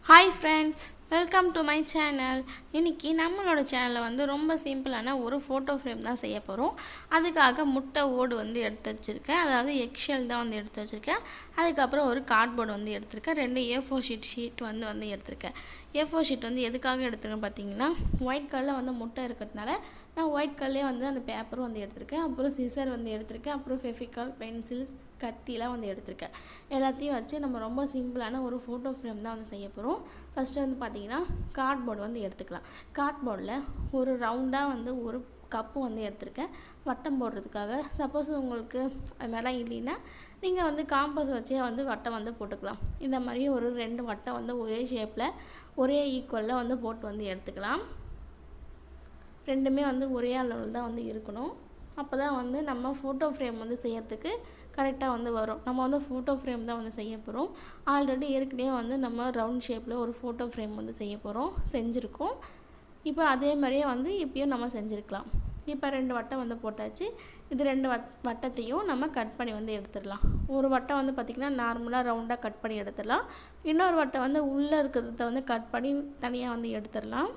Hi friends, welcome to my channel. இன்றைக்கி நம்மளோட சேனலில் வந்து ரொம்ப சிம்பிளான ஒரு ஃபோட்டோ ஃப்ரேம் தான் செய்ய போகிறோம். அதுக்காக முட்டை ஓடு வந்து எடுத்து வச்சுருக்கேன், அதாவது எக்ஷெல் தான் வந்து எடுத்து வச்சுருக்கேன். அதுக்கப்புறம் ஒரு கார்ட்போர்டு வந்து எடுத்திருக்கேன், 2 A4 ஷீட் வந்து எடுத்திருக்கேன். A4 ஷீட் வந்து எதுக்காக எடுத்துருக்கேன் பார்த்தீங்கன்னா, ஒயிட் கலரில் வந்து முட்டை இருக்கிறதுனால நான் ஒயிட் கலர்லேயே வந்து அந்த பேப்பரும் வந்து எடுத்திருக்கேன். அப்புறம் சிசர் வந்து எடுத்திருக்கேன், அப்புறம் ஃபெவிகால், பென்சில், கத்திலாம் வந்து எடுத்திருக்கேன். எல்லாத்தையும் வச்சு நம்ம ரொம்ப சிம்பிளான ஒரு ஃபோட்டோ ஃப்ரேம் தான் வந்து செய்ய போகிறோம். ஃபஸ்ட்டு வந்து பார்த்திங்கன்னா கார்ட்போர்டு வந்து எடுத்துக்கலாம். கார்ட்போர்டில் ஒரு ரவுண்டாக வந்து ஒரு கப்பு வந்து எடுத்திருக்கேன் வட்டம் போடுறதுக்காக. சப்போஸ் உங்களுக்கு அது மாதிரிலாம் இல்லைன்னா நீங்கள் வந்து காம்பஸ் வச்சே வந்து வட்டம் வந்து போட்டுக்கலாம். இந்த மாதிரி ஒரு 2 வட்டம் வந்து ஒரே ஷேப்பில் ஒரே ஈக்குவலில் வந்து போட்டு வந்து எடுத்துக்கலாம். ரெண்டுமே வந்து ஒரே அளவில் தான் வந்து இருக்கணும். அப்போ தான் வந்து நம்ம ஃபோட்டோ ஃப்ரேம் வந்து செய்யறதுக்கு கரெக்டாக வந்து வரும். நம்ம வந்து ஃபோட்டோ ஃப்ரேம் தான் வந்து செய்ய போகிறோம். ஆல்ரெடி ஏற்கனவே வந்து நம்ம ரவுண்ட் ஷேப்பில் ஒரு ஃபோட்டோ ஃப்ரேம் வந்து செஞ்சுருக்கோம். இப்போ அதே மாதிரியே வந்து இப்போயும் நம்ம செஞ்சுருக்கலாம். இப்போ 2 வட்டம் வந்து போட்டாச்சு. இது 2 வட்டத்தையும் நம்ம கட் பண்ணி வந்து எடுத்துடலாம். ஒரு வட்டம் வந்து பார்த்திங்கன்னா நார்மலாக ரவுண்டாக கட் பண்ணி எடுத்துடலாம். இன்னொரு வட்டம் வந்து உள்ளே இருக்கிறத வந்து கட் பண்ணி தனியாக வந்து எடுத்துடலாம்.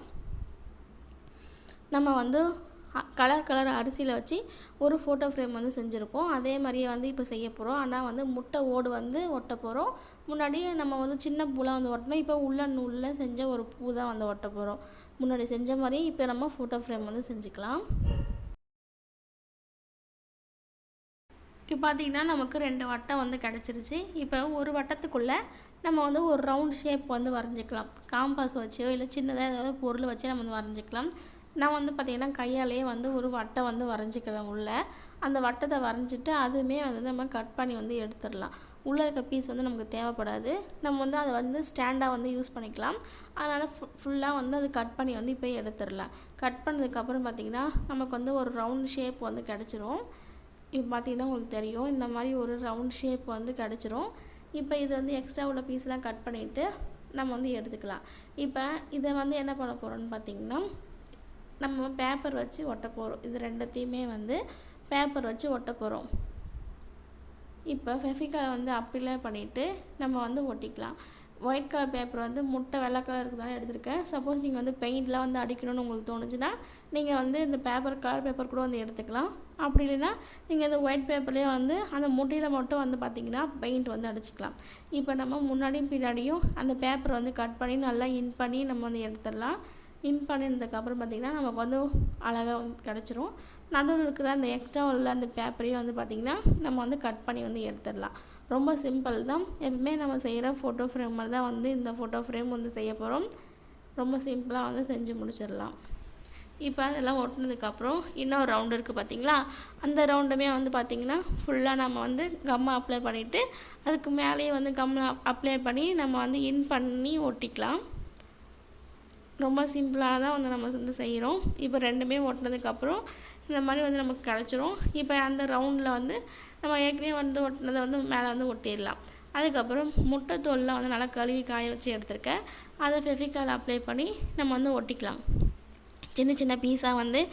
நம்ம வந்து கலர் அரிசியில் வச்சு ஒரு ஃபோட்டோ ஃப்ரேம் வந்து செஞ்சுருப்போம். அதே மாதிரியே வந்து இப்போ செய்ய போகிறோம். ஆனால் வந்து முட்டை ஓடு வந்து ஒட்ட போகிறோம். முன்னாடி நம்ம வந்து சின்ன பூலாம் வந்து ஒட்டணும். இப்போ உள்ள நூலில் செஞ்ச ஒரு பூ தான் வந்து ஒட்ட போகிறோம். முன்னாடி செஞ்ச மாதிரி இப்போ நம்ம ஃபோட்டோ ஃப்ரேம் வந்து செஞ்சுக்கலாம். இப்போ பார்த்திங்கன்னா நமக்கு 2 வட்டம் வந்து கிடச்சிருச்சு. இப்போ ஒரு வட்டத்துக்குள்ளே நம்ம வந்து ஒரு ரவுண்ட் ஷேப் வந்து வரைஞ்சிக்கலாம். காம்பாஸ் வச்சோ இல்லை சின்னதாக ஏதாவது பொருள் வச்சு நம்ம வந்து வரைஞ்சிக்கலாம். நான் வந்து பார்த்திங்கன்னா கையாலேயே வந்து ஒரு வட்டம் வந்து வரைஞ்சிக்கிறேன். உள்ளே அந்த வட்டத்தை வரைஞ்சிட்டு அதுவுமே வந்து நம்ம கட் பண்ணி வந்து எடுத்துடலாம். உள்ளே இருக்க பீஸ் வந்து நமக்கு தேவைப்படாது. நம்ம வந்து அதை வந்து ஸ்டாண்டாக வந்து யூஸ் பண்ணிக்கலாம். அதனால் ஃபுல்லாக வந்து அது கட் பண்ணி வந்து இப்போ எடுத்துடலாம். கட் பண்ணதுக்கப்புறம் பார்த்திங்கன்னா நமக்கு வந்து ஒரு ரவுண்ட் ஷேப் வந்து கிடச்சிரும். இப்போ பார்த்திங்கன்னா உங்களுக்கு தெரியும், இந்த மாதிரி ஒரு ரவுண்ட் ஷேப் வந்து கிடச்சிரும். இப்போ இது வந்து எக்ஸ்ட்ரா உள்ள பீஸ்லாம் கட் பண்ணிவிட்டு நம்ம வந்து எடுத்துக்கலாம். இப்போ இதை வந்து என்ன பண்ண போகிறோம்னு பார்த்திங்கன்னா, நம்ம பேப்பர் வச்சு ஒட்ட போகிறோம். இது ரெண்டுத்தையுமே வந்து பேப்பர் வச்சு ஒட்ட போகிறோம். இப்போ ஃபெவிகால் வந்து அப்ளை பண்ணிவிட்டு நம்ம வந்து ஒட்டிக்கலாம். ஒயிட் கலர் பேப்பர் வந்து முட்டை வெள்ளை கலருக்கு தான் எடுத்திருக்கேன். சப்போஸ் நீங்கள் வந்து பெயிண்ட்லாம் வந்து அடிக்கணும்னு உங்களுக்கு தோணுச்சுன்னா நீங்கள் வந்து இந்த கலர் பேப்பர் கூட வந்து எடுத்துக்கலாம். அப்படி இல்லைன்னா நீங்கள் இந்த ஒயிட் பேப்பர்லேயே வந்து அந்த முட்டையில் மட்டும் வந்து பார்த்திங்கன்னா பெயிண்ட் வந்து அடிச்சுக்கலாம். இப்போ நம்ம முன்னாடியும் பின்னாடியும் அந்த பேப்பரை வந்து கட் பண்ணி நல்லா இன் பண்ணி நம்ம வந்து எடுத்துடலாம். இன் பண்ணினதுக்கப்புறம் பார்த்திங்கன்னா நமக்கு வந்து அழகாக வந்து கிடச்சிரும். நடுவில் இருக்கிற அந்த எக்ஸ்ட்ரா உள்ள அந்த பேப்பரையும் வந்து பார்த்திங்கன்னா நம்ம வந்து கட் பண்ணி வந்து எடுத்துடலாம். ரொம்ப சிம்பிள் தான். எப்பவுமே நம்ம செய்கிற ஃபோட்டோ ஃப்ரேம் மாதிரி தான் வந்து இந்த ஃபோட்டோ ஃப்ரேம் வந்து செய்ய போகிறோம். ரொம்ப சிம்பிளாக வந்து செஞ்சு முடிச்சிடலாம். இப்போ அதெல்லாம் ஒட்டினதுக்கப்புறம் இன்னொரு ரவுண்டு இருக்குது பார்த்திங்களா, அந்த ரவுண்டுமே வந்து பார்த்திங்கன்னா ஃபுல்லாக நம்ம வந்து கம்மை அப்ளை பண்ணிவிட்டு அதுக்கு மேலேயே வந்து கம்மை அப்ளை பண்ணி நம்ம வந்து இன் பண்ணி ஒட்டிக்கலாம். ரொம்ப சிம்பிளாக தான் வந்து நம்ம வந்து செய்கிறோம். இப்போ ரெண்டுமே ஒட்டினதுக்கப்புறம் இந்த மாதிரி வந்து நமக்கு கிடச்சிரும். இப்போ அந்த ரவுண்டில் வந்து நம்ம ஏற்கனவே வந்து ஒட்டினதை வந்து மேலே வந்து ஒட்டிடலாம். அதுக்கப்புறம் முட்டை தோல்லாம் வந்து நல்லா கழுவி காய வச்சு எடுத்துருக்கேன். அதை ஃபெவிகால் அப்ளை பண்ணி நம்ம வந்து ஒட்டிக்கலாம். சின்ன சின்ன பீஸாக வந்து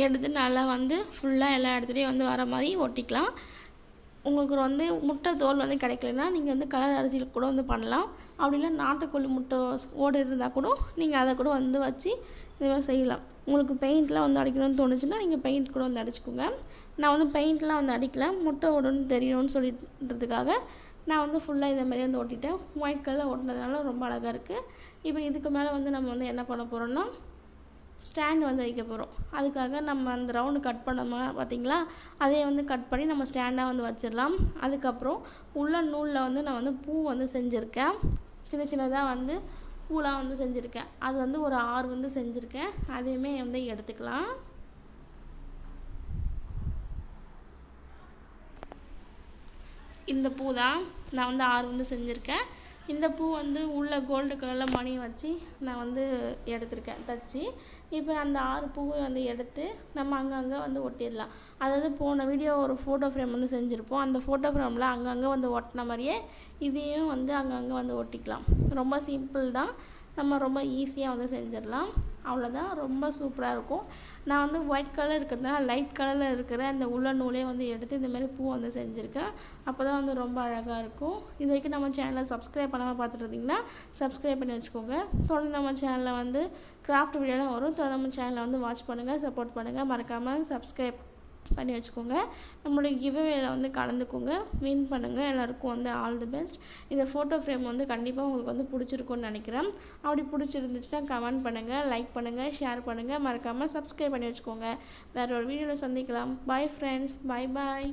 எடுத்து நல்லா வந்து ஃபுல்லாக எல்லா இடத்துலையும் வந்து வர மாதிரி ஒட்டிக்கலாம். உங்களுக்கு வந்து முட்டை தோல் வந்து கிடைக்கலன்னா நீங்கள் வந்து கலர் அரிசியில் கூட வந்து பண்ணலாம். அப்படி இல்லை நாட்டுக்கோழி முட்டை ஓடு இருந்தால் கூட நீங்கள் அதை கூட வந்து வச்சு இது மாதிரி செய்யலாம். உங்களுக்கு பெயிண்ட்லாம் வந்து அடிக்கணும்னு தோணுச்சுன்னா நீங்கள் பெயிண்ட் கூட வந்து அடிச்சுக்கோங்க. நான் வந்து பெயிண்ட்லாம் வந்து அடிக்கல, முட்டை ஓடுன்னு தெரியணும்னு சொல்லிட்டுறதுக்காக நான் வந்து ஃபுல்லாக இதை மாதிரி வந்து ஒட்டிட்டேன். ஒயிட் கலரில் ஒட்டினதுனால ரொம்ப அழகாக இருக்குது. இப்போ இதுக்கு மேலே வந்து நம்ம வந்து என்ன பண்ண போகிறோம்னா ஸ்டாண்ட் வந்து வைக்க போகிறோம். அதுக்காக நம்ம அந்த ரவுண்டு கட் பண்ணோமா பார்த்திங்களா, அதே வந்து கட் பண்ணி நம்ம ஸ்டாண்டாக வந்து வச்சிடலாம். அதுக்கப்புறம் உள்ள நூலில் வந்து நான் வந்து பூ வந்து செஞ்சுருக்கேன். சின்ன சின்னதாக வந்து பூலாம் வந்து செஞ்சுருக்கேன். அது வந்து ஒரு 6 வந்து செஞ்சுருக்கேன். அதையுமே வந்து எடுத்துக்கலாம். இந்த பூ தான் நான் வந்து 6 வந்து செஞ்சுருக்கேன். இந்த பூ வந்து உள்ள கோல்டு கலரில் மணி வச்சு நான் வந்து எடுத்திருக்கேன் தச்சு. இப்போ அந்த 6 பூவை வந்து எடுத்து நம்ம அங்கங்கே வந்து ஒட்டிடலாம். அதாவது போன வீடியோ ஒரு ஃபோட்டோ ஃப்ரேம் வந்து செஞ்சுருப்போம். அந்த ஃபோட்டோ ஃப்ரேமில் அங்கங்கே வந்து ஒட்டின மாதிரியே இதையும் வந்து அங்கங்கே வந்து ஒட்டிக்கலாம். ரொம்ப சிம்பிள் தான். நம்ம ரொம்ப ஈஸியாக வந்து செஞ்சிடலாம். அவ்வளோதான், ரொம்ப சூப்பராக இருக்கும். நான் வந்து ஒயிட் கலர் இருக்கிறதுனால லைட் கலரில் இருக்கிற அந்த உள்ள நூலே வந்து எடுத்து இந்தமாரி பூ வந்து செஞ்சுருக்கேன். அப்போ தான் வந்து ரொம்ப அழகாக இருக்கும். இது வரைக்கும் நம்ம சேனலை சப்ஸ்கிரைப் பண்ணாமல் பார்த்துட்டு இருந்தீங்கன்னா சப்ஸ்கிரைப் பண்ணி வச்சுக்கோங்க. தொடர்ந்து நம்ம சேனலில் வந்து கிராஃப்ட் வீடியோலாம் வரும். தொடர்ந்து நம்ம சேனலை வந்து வாட்ச் பண்ணுங்கள், சப்போர்ட் பண்ணுங்கள். மறக்காமல் சப்ஸ்கிரைப் பண்ணி வச்சுக்கோங்க. நம்மளுடைய கிவ்அவேல வந்து கலந்துக்கோங்க, வின் பண்ணுங்கள். எல்லாருக்கும் வந்து ஆல் தி பெஸ்ட். இந்த ஃபோட்டோ ஃப்ரேம் வந்து கண்டிப்பாக உங்களுக்கு வந்து பிடிச்சிருக்கும்னு நினைக்கிறேன். அப்படி பிடிச்சிருந்துச்சுன்னா கமெண்ட் பண்ணுங்கள், லைக் பண்ணுங்கள், ஷேர் பண்ணுங்கள். மறக்காமல் சப்ஸ்கிரைப் பண்ணி வச்சுக்கோங்க. வேறு ஒரு வீடியோவில் சந்திக்கலாம். பாய் ஃப்ரெண்ட்ஸ், பாய் பாய்.